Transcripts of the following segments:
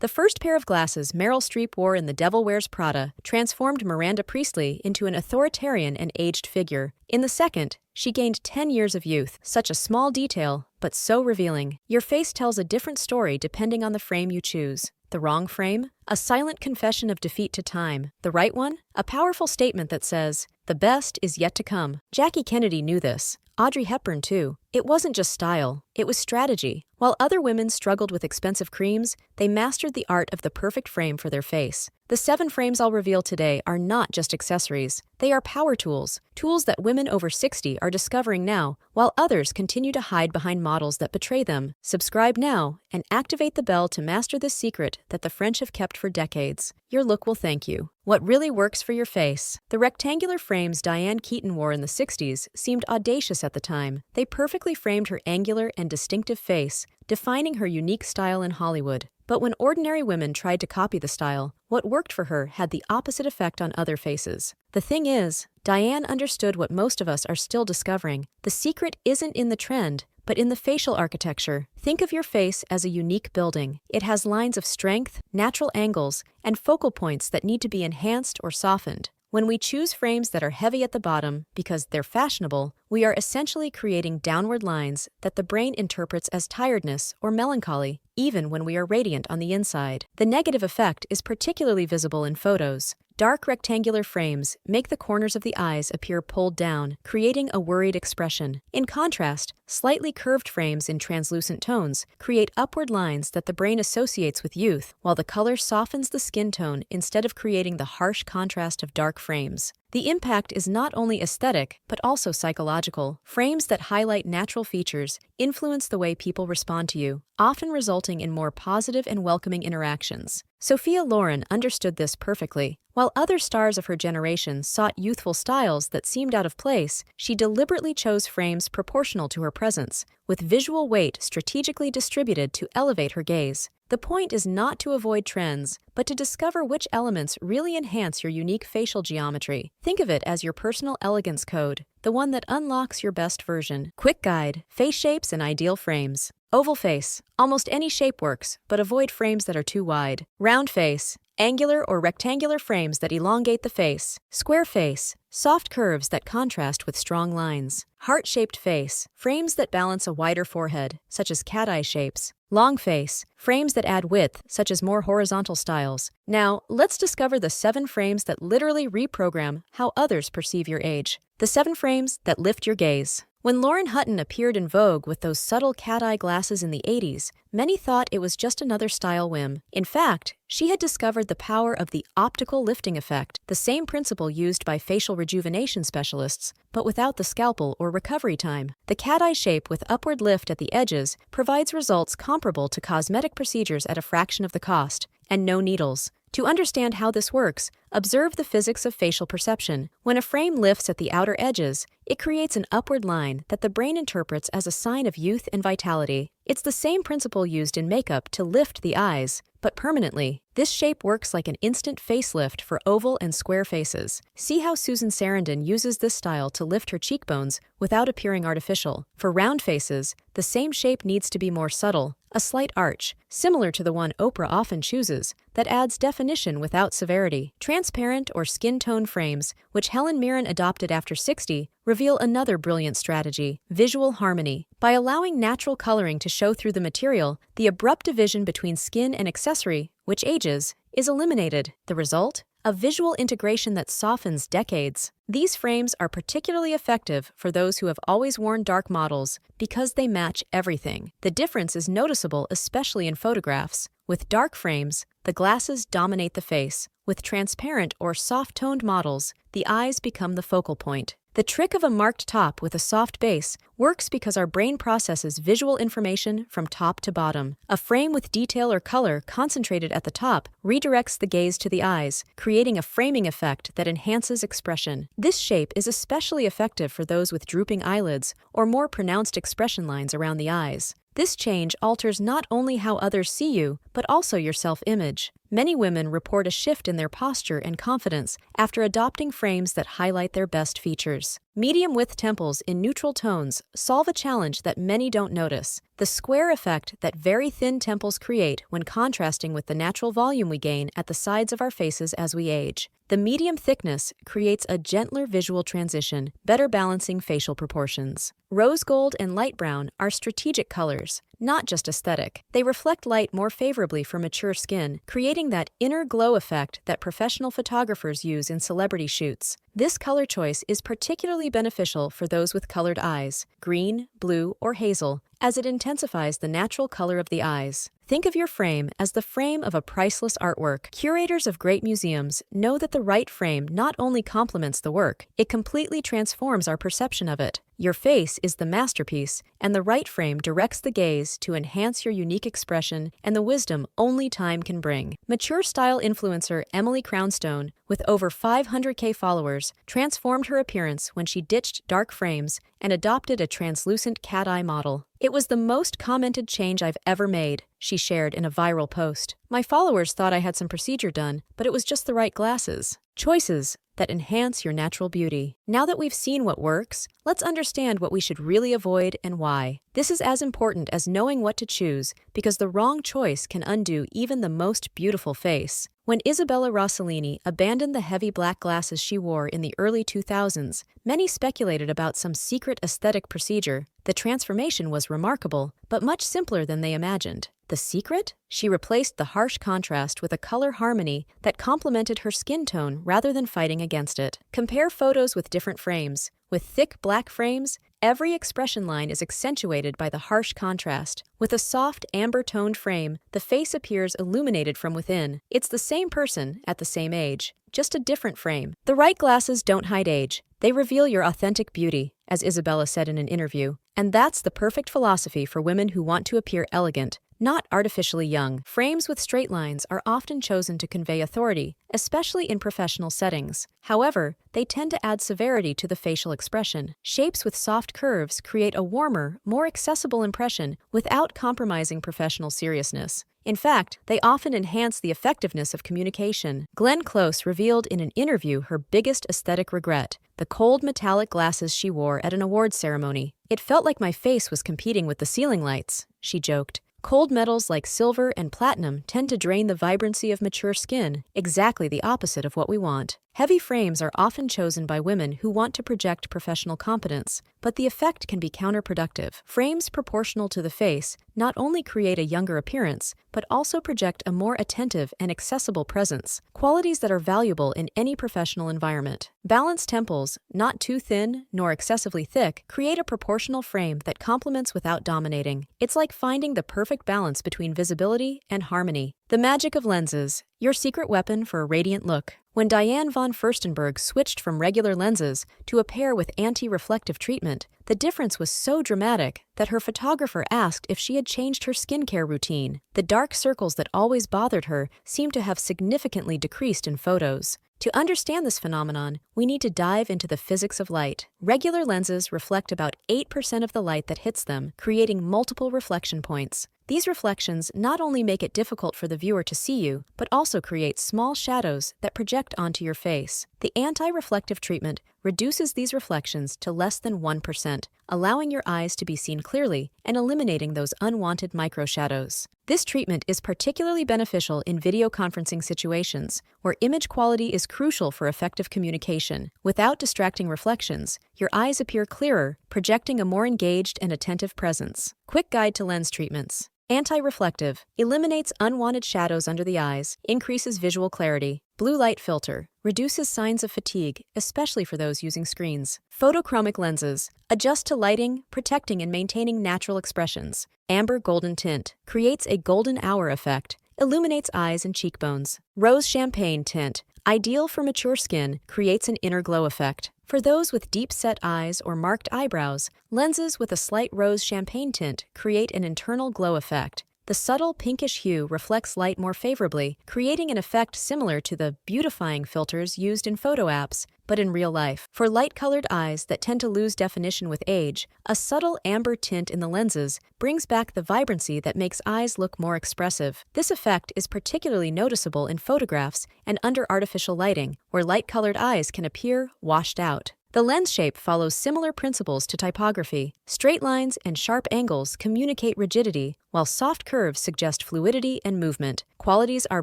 The first pair of glasses Meryl Streep wore in The Devil Wears Prada transformed Miranda Priestly into an authoritarian and aged figure. In the second, she gained 10 years of youth. Such a small detail, but so revealing. Your face tells a different story depending on the frame you choose. The wrong frame? A silent confession of defeat to time. The right one? A powerful statement that says, "The best is yet to come." Jackie Kennedy knew this. Audrey Hepburn too. It wasn't just style, it was strategy. While other women struggled with expensive creams, they mastered the art of the perfect frame for their face. The 7 frames I'll reveal today are not just accessories. They are power tools, tools that women over 60 are discovering now, while others continue to hide behind models that betray them. Subscribe now and activate the bell to master this secret that the French have kept for decades. Your look will thank you. What really works for your face? The rectangular frames Diane Keaton wore in the 60s seemed audacious at the time. They perfectly framed her angular and distinctive face, defining her unique style in Hollywood. But when ordinary women tried to copy the style, what worked for her had the opposite effect on other faces. The thing is, Diane understood what most of us are still discovering. The secret isn't in the trend, but in the facial architecture. Think of your face as a unique building. It has lines of strength, natural angles, and focal points that need to be enhanced or softened. When we choose frames that are heavy at the bottom because they're fashionable, we are essentially creating downward lines that the brain interprets as tiredness or melancholy, even when we are radiant on the inside. The negative effect is particularly visible in photos. Dark rectangular frames make the corners of the eyes appear pulled down, creating a worried expression. In contrast, slightly curved frames in translucent tones create upward lines that the brain associates with youth, while the color softens the skin tone instead of creating the harsh contrast of dark frames. The impact is not only aesthetic, but also psychological. Frames that highlight natural features influence the way people respond to you, often resulting in more positive and welcoming interactions. Sophia Loren understood this perfectly. While other stars of her generation sought youthful styles that seemed out of place, she deliberately chose frames proportional to her presence, with visual weight strategically distributed to elevate her gaze. The point is not to avoid trends, but to discover which elements really enhance your unique facial geometry. Think of it as your personal elegance code, the one that unlocks your best version. Quick guide: face shapes and ideal frames. Oval face: almost any shape works, but avoid frames that are too wide. Round face: angular or rectangular frames that elongate the face. Square face: soft curves that contrast with strong lines. Heart-shaped face: frames that balance a wider forehead, such as cat-eye shapes. Long face: frames that add width, such as more horizontal styles. Now, let's discover the 7 frames that literally reprogram how others perceive your age. The 7 frames that lift your gaze. When Lauren Hutton appeared in Vogue with those subtle cat-eye glasses in the 80s, many thought it was just another style whim. In fact, she had discovered the power of the optical lifting effect, the same principle used by facial rejuvenation specialists, but without the scalpel or recovery time. The cat-eye shape with upward lift at the edges provides results comparable to cosmetic procedures at a fraction of the cost, and no needles. To understand how this works, observe the physics of facial perception. When a frame lifts at the outer edges, it creates an upward line that the brain interprets as a sign of youth and vitality. It's the same principle used in makeup to lift the eyes, but permanently. This shape works like an instant facelift for oval and square faces. See how Susan Sarandon uses this style to lift her cheekbones without appearing artificial. For round faces, the same shape needs to be more subtle, a slight arch, similar to the one Oprah often chooses, that adds definition without severity. Transparent or skin tone frames, which Helen Mirren adopted after 60, reveal another brilliant strategy: visual harmony. By allowing natural coloring to show through the material, the abrupt division between skin and accessory, which ages, is eliminated. The result? A visual integration that softens decades. These frames are particularly effective for those who have always worn dark models because they match everything. The difference is noticeable especially in photographs. With dark frames, the glasses dominate the face. With transparent or soft-toned models, the eyes become the focal point. The trick of a marked top with a soft base works because our brain processes visual information from top to bottom. A frame with detail or color concentrated at the top redirects the gaze to the eyes, creating a framing effect that enhances expression. This shape is especially effective for those with drooping eyelids or more pronounced expression lines around the eyes. This change alters not only how others see you, but also your self-image. Many women report a shift in their posture and confidence after adopting frames that highlight their best features. Medium-width temples in neutral tones solve a challenge that many don't notice: the square effect that very thin temples create when contrasting with the natural volume we gain at the sides of our faces as we age. The medium thickness creates a gentler visual transition, better balancing facial proportions. Rose gold and light brown are strategic colors, not just aesthetic. They reflect light more favorably for mature skin, creating that inner glow effect that professional photographers use in celebrity shoots. This color choice is particularly beneficial for those with colored eyes, green, blue, or hazel, as it intensifies the natural color of the eyes. Think of your frame as the frame of a priceless artwork. Curators of great museums know that the right frame not only complements the work, it completely transforms our perception of it. Your face is the masterpiece, and the right frame directs the gaze to enhance your unique expression and the wisdom only time can bring. Mature style influencer Emily Crownstone, with over 500K followers, transformed her appearance when she ditched dark frames and adopted a translucent cat eye model. "It was the most commented change I've ever made," she shared in a viral post. "My followers thought I had some procedure done, but it was just the right glasses." Choices that enhance your natural beauty. Now that we've seen what works, let's understand what we should really avoid and why. This is as important as knowing what to choose, because the wrong choice can undo even the most beautiful face. When Isabella Rossellini abandoned the heavy black glasses she wore in the early 2000s, many speculated about some secret aesthetic procedure. The transformation was remarkable, but much simpler than they imagined. The secret? She replaced the harsh contrast with a color harmony that complemented her skin tone rather than fighting against it. Compare photos with different frames. With thick black frames, every expression line is accentuated by the harsh contrast. With a soft, amber-toned frame, the face appears illuminated from within. It's the same person at the same age, just a different frame. The right glasses don't hide age. They reveal your authentic beauty, as Isabella said in an interview. And that's the perfect philosophy for women who want to appear elegant, not artificially young. Frames with straight lines are often chosen to convey authority, especially in professional settings. However, they tend to add severity to the facial expression. Shapes with soft curves create a warmer, more accessible impression without compromising professional seriousness. In fact, they often enhance the effectiveness of communication. Glenn Close revealed in an interview her biggest aesthetic regret: the cold metallic glasses she wore at an awards ceremony. "It felt like my face was competing with the ceiling lights," she joked. Cold metals like silver and platinum tend to drain the vibrancy of mature skin, exactly the opposite of what we want. Heavy frames are often chosen by women who want to project professional competence, but the effect can be counterproductive. Frames proportional to the face not only create a younger appearance, but also project a more attentive and accessible presence, qualities that are valuable in any professional environment. Balanced temples, not too thin nor excessively thick, create a proportional frame that complements without dominating. It's like finding the perfect balance between visibility and harmony. The magic of lenses, your secret weapon for a radiant look. When Diane von Furstenberg switched from regular lenses to a pair with anti-reflective treatment, the difference was so dramatic that her photographer asked if she had changed her skincare routine. The dark circles that always bothered her seemed to have significantly decreased in photos. To understand this phenomenon, we need to dive into the physics of light. Regular lenses reflect about 8% of the light that hits them, creating multiple reflection points. These reflections not only make it difficult for the viewer to see you, but also create small shadows that project onto your face. The anti-reflective treatment reduces these reflections to less than 1%, allowing your eyes to be seen clearly and eliminating those unwanted microshadows. This treatment is particularly beneficial in video conferencing situations, where image quality is crucial for effective communication. Without distracting reflections, your eyes appear clearer, projecting a more engaged and attentive presence. Quick guide to lens treatments. Anti-reflective eliminates unwanted shadows under the eyes, increases visual clarity. Blue light filter reduces signs of fatigue, especially for those using screens. Photochromic lenses adjust to lighting, protecting and maintaining natural expressions. Amber golden tint creates a golden hour effect, illuminates eyes and cheekbones. Rose champagne tint, ideal for mature skin, creates an inner glow effect. For those with deep-set eyes or marked eyebrows, lenses with a slight rose champagne tint create an internal glow effect. The subtle pinkish hue reflects light more favorably, creating an effect similar to the beautifying filters used in photo apps, but in real life. For light-colored eyes that tend to lose definition with age, a subtle amber tint in the lenses brings back the vibrancy that makes eyes look more expressive. This effect is particularly noticeable in photographs and under artificial lighting, where light-colored eyes can appear washed out. The lens shape follows similar principles to typography. Straight lines and sharp angles communicate rigidity, while soft curves suggest fluidity and movement, qualities our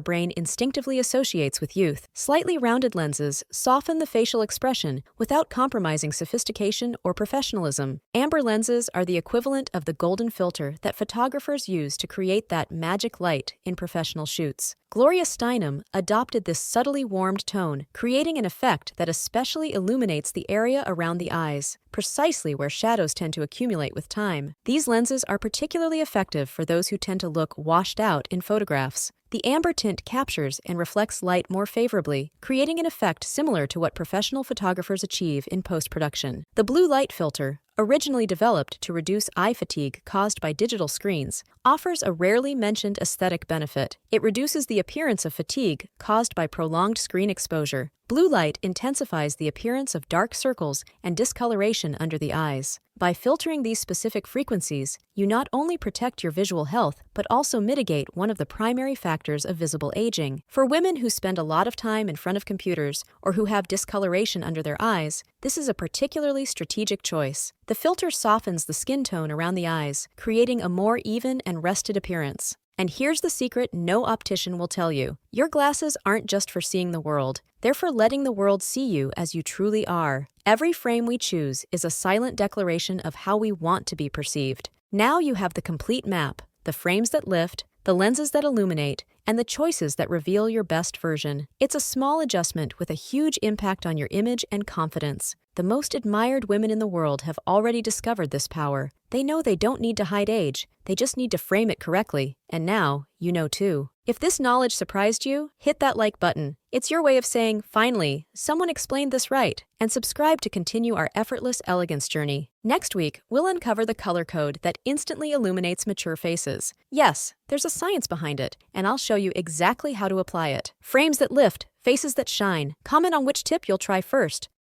brain instinctively associates with youth. Slightly rounded lenses soften the facial expression without compromising sophistication or professionalism. Amber lenses are the equivalent of the golden filter that photographers use to create that magic light in professional shoots. Gloria Steinem adopted this subtly warmed tone, creating an effect that especially illuminates the area around the eyes, precisely where shadows tend to accumulate with time. These lenses are particularly effective for those who tend to look washed out in photographs. The amber tint captures and reflects light more favorably, creating an effect similar to what professional photographers achieve in post-production. The blue light filter, originally developed to reduce eye fatigue caused by digital screens, offers a rarely mentioned aesthetic benefit. It reduces the appearance of fatigue caused by prolonged screen exposure. Blue light intensifies the appearance of dark circles and discoloration under the eyes. By filtering these specific frequencies, you not only protect your visual health, but also mitigate one of the primary factors of visible aging. For women who spend a lot of time in front of computers or who have discoloration under their eyes, this is a particularly strategic choice. The filter softens the skin tone around the eyes, creating a more even and rested appearance. And here's the secret no optician will tell you. Your glasses aren't just for seeing the world. They're for letting the world see you as you truly are. Every frame we choose is a silent declaration of how we want to be perceived. Now you have the complete map, the frames that lift, the lenses that illuminate, and the choices that reveal your best version. It's a small adjustment with a huge impact on your image and confidence. The most admired women in the world have already discovered this power. They know they don't need to hide age, they just need to frame it correctly. And now, you know too. If this knowledge surprised you, hit that like button. It's your way of saying, finally, someone explained this right. And subscribe to continue our effortless elegance journey. Next week, we'll uncover the color code that instantly illuminates mature faces. Yes, there's a science behind it, and I'll show you exactly how to apply it. Frames that lift, faces that shine. Comment on which tip you'll try first.